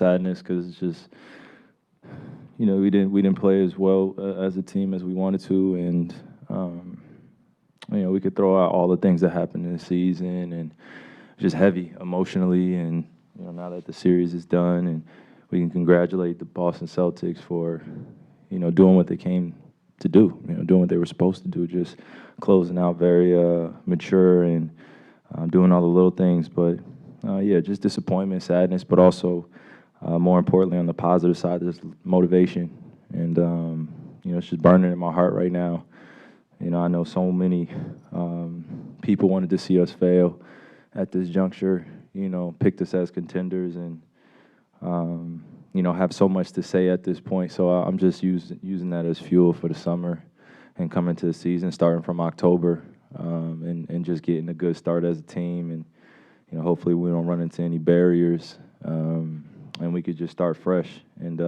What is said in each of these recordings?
sadness because it's just, we didn't play as well as a team as we wanted to, and we could throw out all the things that happened in the season, and just heavy emotionally. And now that the series is done, and we can congratulate the Boston Celtics for doing what they came to do, doing what they were supposed to do, just closing out very mature and doing all the little things. But yeah, just disappointment, sadness, but also more importantly on the positive side, there's motivation. And it's just burning in my heart right now. I know so many people wanted to see us fail at this juncture, picked us as contenders, and have so much to say at this point. So I'm just using that as fuel for the summer and coming to the season, starting from October, and just getting a good start as a team. And hopefully we don't run into any barriers, and we could just start fresh and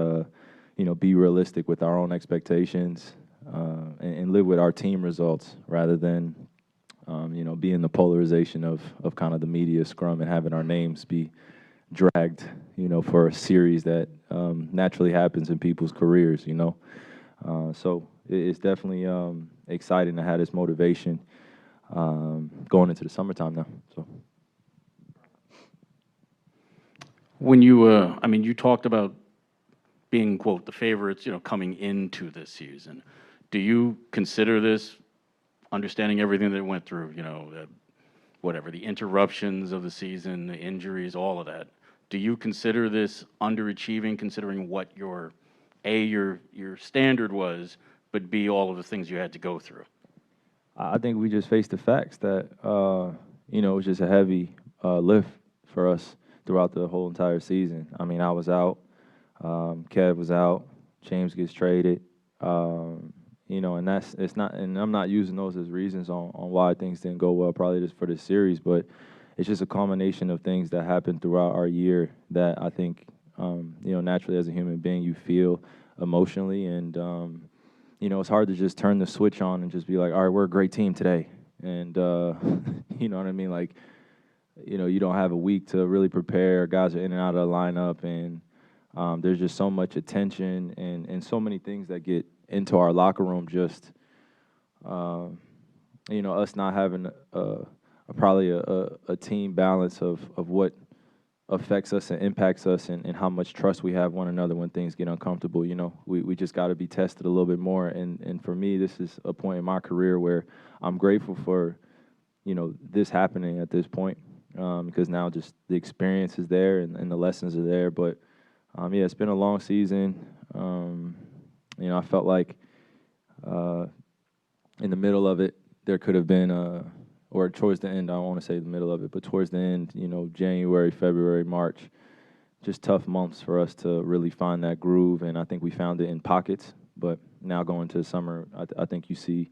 be realistic with our own expectations, and live with our team results rather than be in the polarization of kind of the media scrum and having our names be dragged, for a series that naturally happens in people's careers, So it's definitely exciting to have this motivation going into the summertime now. So when you talked about being, quote, the favorites, coming into this season, do you consider this, understanding everything that went through, whatever, the interruptions of the season, the injuries, all of that, do you consider this underachieving, considering what your standard was, but B, all of the things you had to go through? I think we just faced the facts that, it was just a heavy lift for us throughout the whole entire season. I mean, I was out, Kev was out, James gets traded, and it's not, and I'm not using those as reasons on why things didn't go well, probably just for this series, but it's just a culmination of things that happened throughout our year that I think, naturally as a human being, you feel emotionally, and it's hard to just turn the switch on and just be like, all right, we're a great team today, and you know what I mean, like, you don't have a week to really prepare. Guys are in and out of the lineup, and there's just so much attention and so many things that get into our locker room. Just us not having probably a team balance of what affects us and impacts us, and how much trust we have one another when things get uncomfortable. We just got to be tested a little bit more. And for me, this is a point in my career where I'm grateful for this happening at this point, because now just the experience is there and the lessons are there. But yeah, it's been a long season. I felt like in the middle of it, there could have been or towards the end, I don't want to say the middle of it, but towards the end, January, February, March, just tough months for us to really find that groove. And I think we found it in pockets. But now going to the summer, I think you see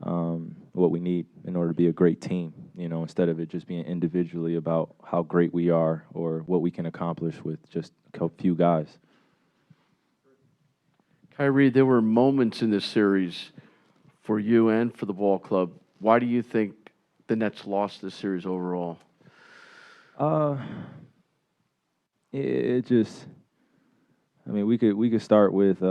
what we need in order to be a great team, instead of it just being individually about how great we are or what we can accomplish with just a few guys. Kyrie, there were moments in this series for you and for the ball club. Why do you think the Nets lost this series overall? It just, we could start with, just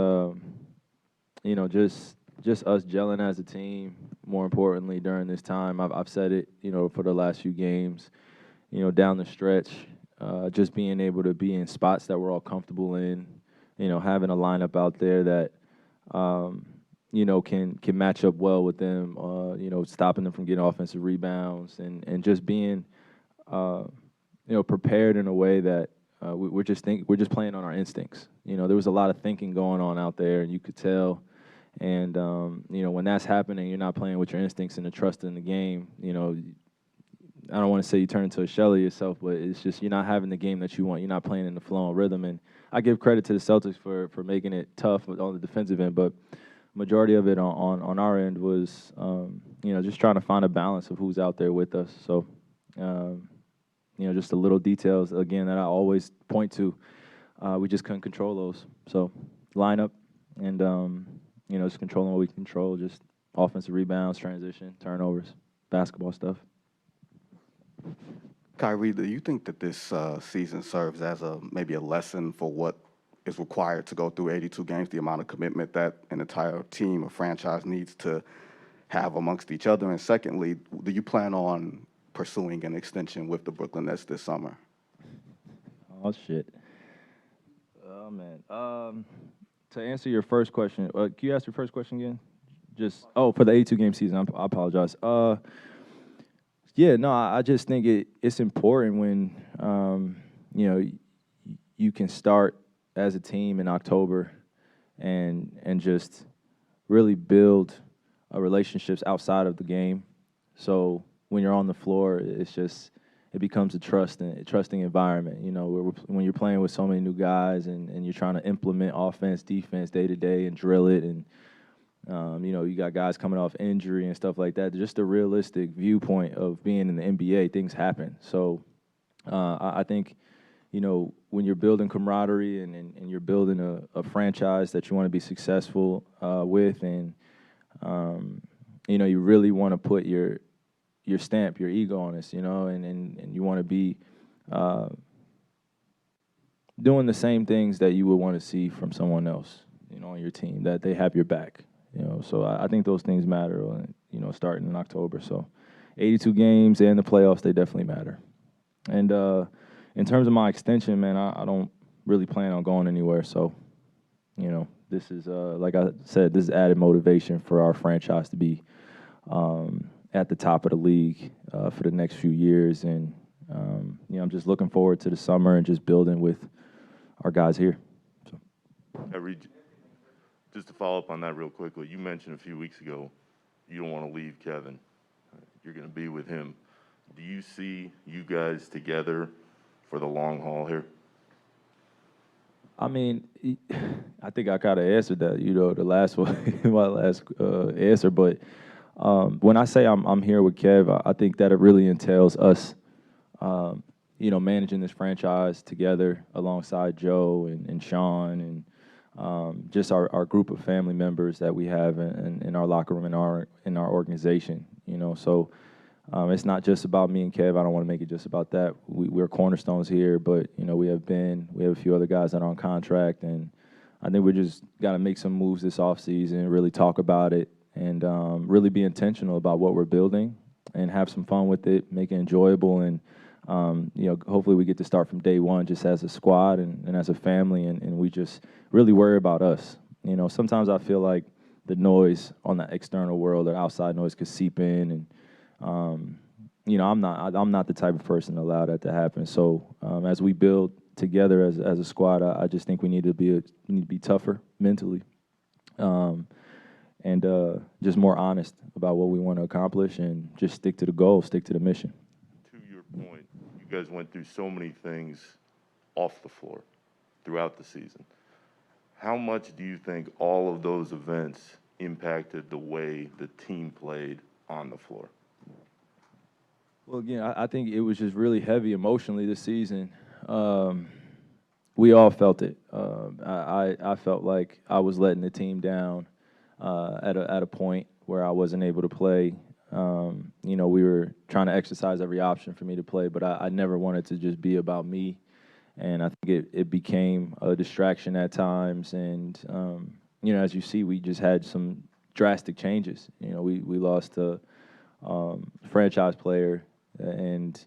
us gelling as a team. More importantly, during this time, I've said it, for the last few games, down the stretch, just being able to be in spots that we're all comfortable in, having a lineup out there that, can match up well with them, stopping them from getting offensive rebounds, and just being, prepared in a way that we're just playing on our instincts. There was a lot of thinking going on out there, and you could tell. And when that's happening, you're not playing with your instincts and the trust in the game. I don't want to say you turn into a shell of yourself, but it's just you're not having the game that you want. You're not playing in the flow and rhythm. And I give credit to the Celtics for making it tough on the defensive end, but majority of it on our end was just trying to find a balance of who's out there with us. So just the little details again that I always point to. We just couldn't control those. So lineup and just controlling what we control, just offensive rebounds, transition, turnovers, basketball stuff. Kyrie, do you think that this season serves as maybe a lesson for what is required to go through 82 games, the amount of commitment that an entire team or franchise needs to have amongst each other? And secondly, do you plan on pursuing an extension with the Brooklyn Nets this summer? Oh shit. Oh man. To answer your first question, can you ask your first question again? Just for the 82 game season. I apologize. Yeah, no, I just think it's important when you know you can start as a team in October and just really build relationships outside of the game. So when you're on the floor, it becomes a trusting environment. You know, when you're playing with so many new guys and you're trying to implement offense, defense day to day and drill it, and you know, you got guys coming off injury and stuff like that. Just a realistic viewpoint of being in the NBA, things happen. So I think, you know, when you're building camaraderie and you're building a franchise that you want to be successful with, and you know, you really want to put your stamp, your ego on this, you know, and you want to be doing the same things that you would want to see from someone else, you know, on your team, that they have your back, you know. So I think those things matter, you know, starting in October. So 82 games and the playoffs, they definitely matter. And in terms of my extension, man, I don't really plan on going anywhere. So, you know, this is, like I said, this is added motivation for our franchise to be at the top of the league for the next few years. And, you know, I'm just looking forward to the summer and just building with our guys here. So. Just to follow up on that real quickly, you mentioned a few weeks ago you don't want to leave Kevin. You're going to be with him. Do you see you guys together for the long haul here? I mean, I think I kind of answered that, you know, the last one, my last answer. But when I say I'm here with Kev, I think that it really entails us, you know, managing this franchise together alongside Joe and Sean and just our group of family members that we have in our locker room, in our organization, you know. So it's not just about me and Kev. I don't want to make it just about that. We're cornerstones here, but, you know, we have a few other guys that are on contract, and I think we just got to make some moves this offseason, really talk about it, and really be intentional about what we're building and have some fun with it, make it enjoyable, and you know, hopefully we get to start from day one just as a squad and as a family, and we just really worry about us. You know, sometimes I feel like the noise on the external world or outside noise could seep in, and you know, I'm not the type of person to allow that to happen. So as we build together as a squad, I just think we need to be tougher mentally, and just more honest about what we want to accomplish, and just stick to the goal, stick to the mission. To your point, you guys went through so many things off the floor throughout the season. How much do you think all of those events impacted the way the team played on the floor? Well, again, I think it was just really heavy emotionally this season. We all felt it. I felt like I was letting the team down at a point where I wasn't able to play. You know, we were trying to exercise every option for me to play, but I never wanted to just be about me. And I think it became a distraction at times. And, you know, as you see, we just had some drastic changes. You know, we lost a franchise player, and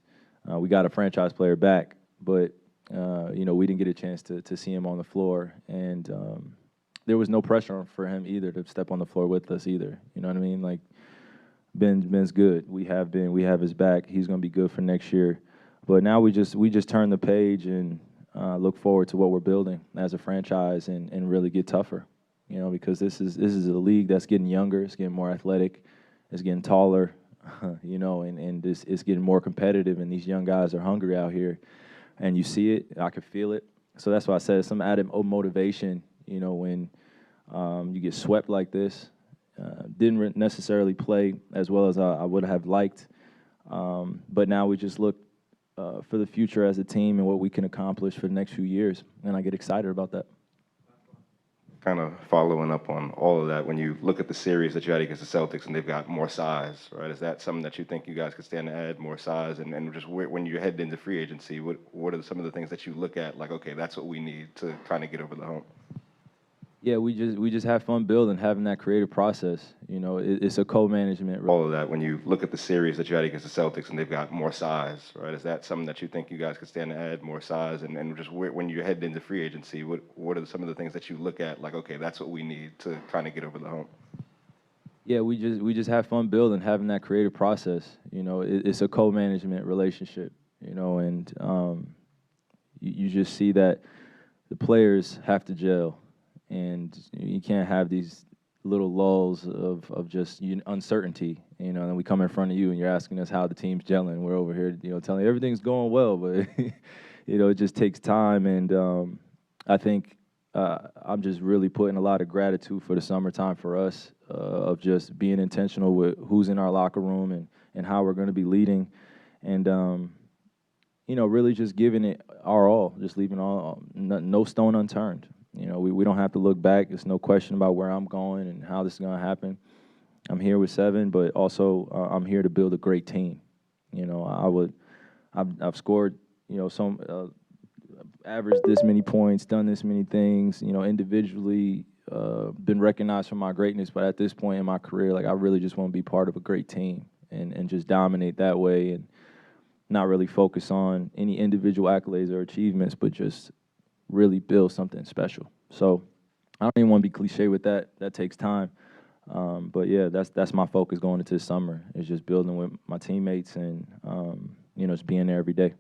we got a franchise player back. But, you know, we didn't get a chance to see him on the floor. And there was no pressure for him either to step on the floor with us either. You know what I mean? Like, Ben's good. We have his back. He's going to be good for next year. But now we just turn the page and look forward to what we're building as a franchise, and really get tougher. You know, because this is a league that's getting younger, it's getting more athletic, it's getting taller, you know, and it's getting more competitive, and these young guys are hungry out here, and you see it. I can feel it. So that's why I said some added motivation, you know, when you get swept like this. Didn't necessarily play as well as I would have liked, but now we just look for the future as a team and what we can accomplish for the next few years, and I get excited about that. kind of following up on all of that, when you look at the series that you had against the Celtics and they've got more size, right? Is that something that you think you guys could stand to add more size? And just when you're heading into free agency, what are some of the things that you look at, like, okay, that's what we need to kind of get over the hump? Yeah, we just have fun building, having that creative process. You know, it's a co-management. All of that, when you look at the series that you had against the Celtics and they've got more size, right? Is that something that you think you guys could stand to add more size? And just when you're heading into free agency, what are some of the things that you look at, like, okay, that's what we need to kind of get over the hump? Yeah, we just have fun building, having that creative process. You know, it's a co-management relationship. You know, and you just see that the players have to gel, and you can't have these little lulls of just uncertainty. You know, and then we come in front of you and you're asking us how the team's gelling. We're over here, you know, telling you everything's going well, but you know, it just takes time. And I think I'm just really putting a lot of gratitude for the summertime for us, of just being intentional with who's in our locker room and how we're going to be leading, and you know, really just giving it our all, just leaving no stone unturned. You know, we don't have to look back. There's no question about where I'm going and how this is going to happen. I'm here with 7, but also I'm here to build a great team. You know, I've scored, you know, some averaged this many points, done this many things, you know, individually, been recognized for my greatness. But at this point in my career, like, I really just want to be part of a great team and just dominate that way, and not really focus on any individual accolades or achievements, but just really build something special. So I don't even want to be cliche with that. That takes time. But yeah, that's my focus going into the summer, is just building with my teammates and, you know, just being there every day.